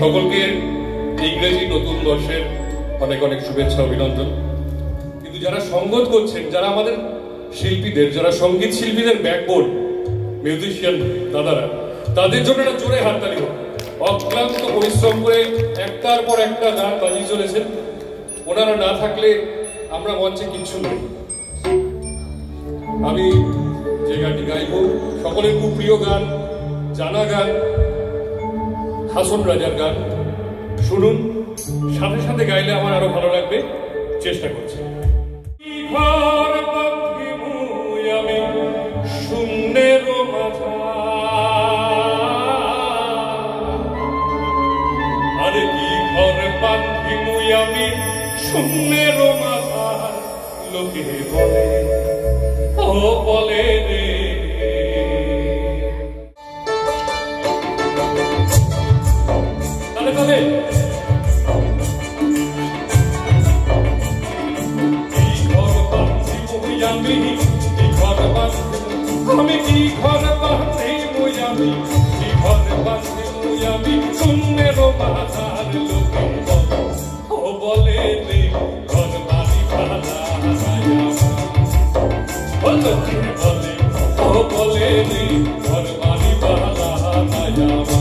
সকলকে ইংরেজি নতুন বর্ষের অনেক অনেক শুভেচ্ছা অভিনন্দন। কিন্তু যারা সঙ্গত করছেন, যারা আমাদের শিল্পীদের, যারা সঙ্গীত শিল্পীদের ব্যাকবোন মিউজিশিয়ান দাদারা, তাদের জন্য একটা জোরে হাততালি হোক। অক্লান্ত পরিশ্রম করে একটার পর একটা গান বাজিয়ে চলেছেন। ওনারা না থাকলে আমরা মঞ্চে কিচ্ছু নই। আমি যে গানটি গাইব সকলের খুব প্রিয় গান, জানা গান, হাসন রাজার গান। শুনুন, সাথে সাথে গাইলে আমার আরো ভালো লাগবে, চেষ্টা করছি। আমি শূন্যের মাথা, আরে কি ঘর বাঁধিমু আমি শূন্যের মাথা, লোকে বলে ও বলে রে। তাহলে তাহলে আমি কি ঘর বাঁধিমু আমি, কি ঘর বাঁধিমু আমি শূন্যের মাথার, লোকে ও বলে রে ঘর বাড়ি ভাড়া লোকে বলে ও বলে রে ঘর বাড়ি ভাড়া নায়ামা।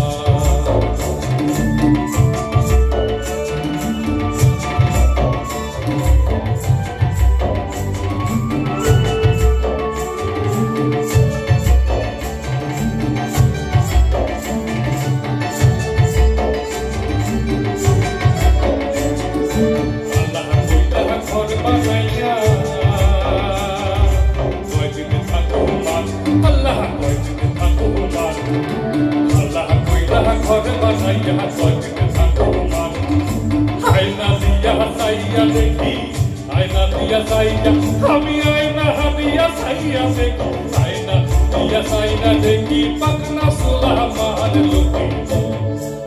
আমি আয়না হাদিয়া সাইয়া দেখি, আয়না দিয়া সাইনা দেখি পাকনা সোলা মার, লোকে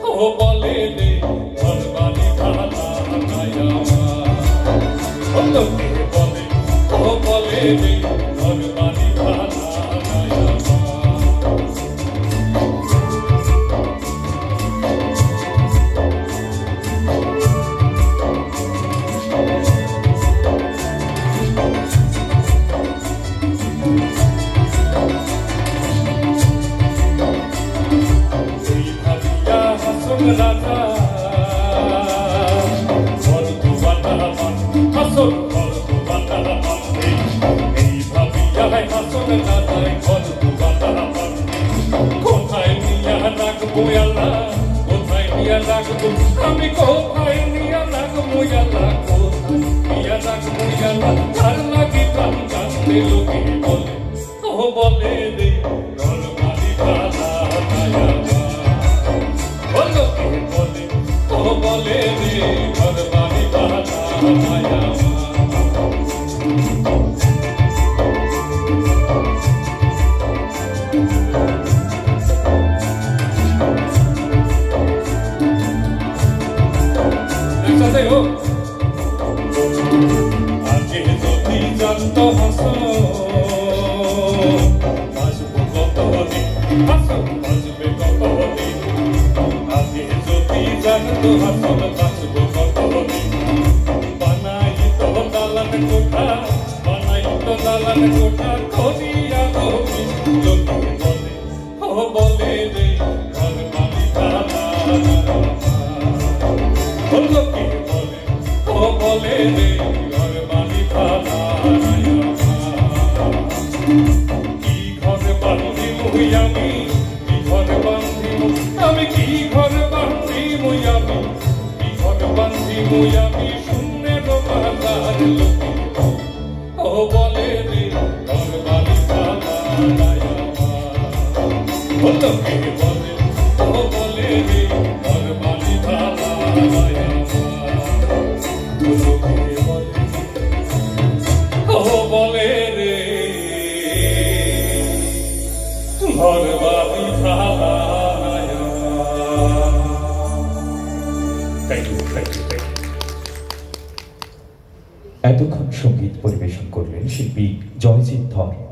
ও বলে রে ঘর বাড়ি ভাড়া নায়ামা। লোকে বলে ও বলে রে ঘর বাড়ি ভাড়া নায়ামা। কোথায় নিয়া রাখবো আল্লাহ, কোথায় নিয়া রাখবো আমি, কোথায় নিয়া রাখবো আল্লাহ, কোথায় নিয়া রাখবো আল্লাহ, তার লাগি প্রাণ কাঁদতে লোকে বলে ও বলে রে ঘর বাড়ি ভাড়া নায়ামা। লোকে বলে ও বলে রে ঘর বাড়ি ভাড়া নায়ামা। আগে যদি জানতো হাসো বাঁচবো কত দিন, হাসো বাঁচবে কত দিন। আগে যদি জানতো হাসো বাঁচবো কত দিন। বানাই তো দালান কোঠা, বানাই তো দালান কোঠা করিয়া তুমি, লোকে বলে ও বলে রে ঘর বাড়ি ভাড়া নায়ামা। লোকে বলে ও বলে রে ঘর বাড়ি ভাড়া নায়ামা। কি ঘর বাঁধিমু আমি, কি ঘর বাঁধিমু আমি, কি ঘর বাঁধিমু আমি, কি ঘর বাঁধিমু আমি শূন্যের মাথার, লোকে ও বলে রে ঘর বাড়ি ভাড়া নায়ামা। লোকে বলে ও বলে রে ঘর বাড়ি ভাড়া নায়ামা। ও বলে রে ঘর বাড়ি ভাড়া নায়ামা। Thank you, thank you, thank you. এতক্ষণ সঙ্গীত পরিবেশন করলেন শিল্পী জয়জিৎ ধর।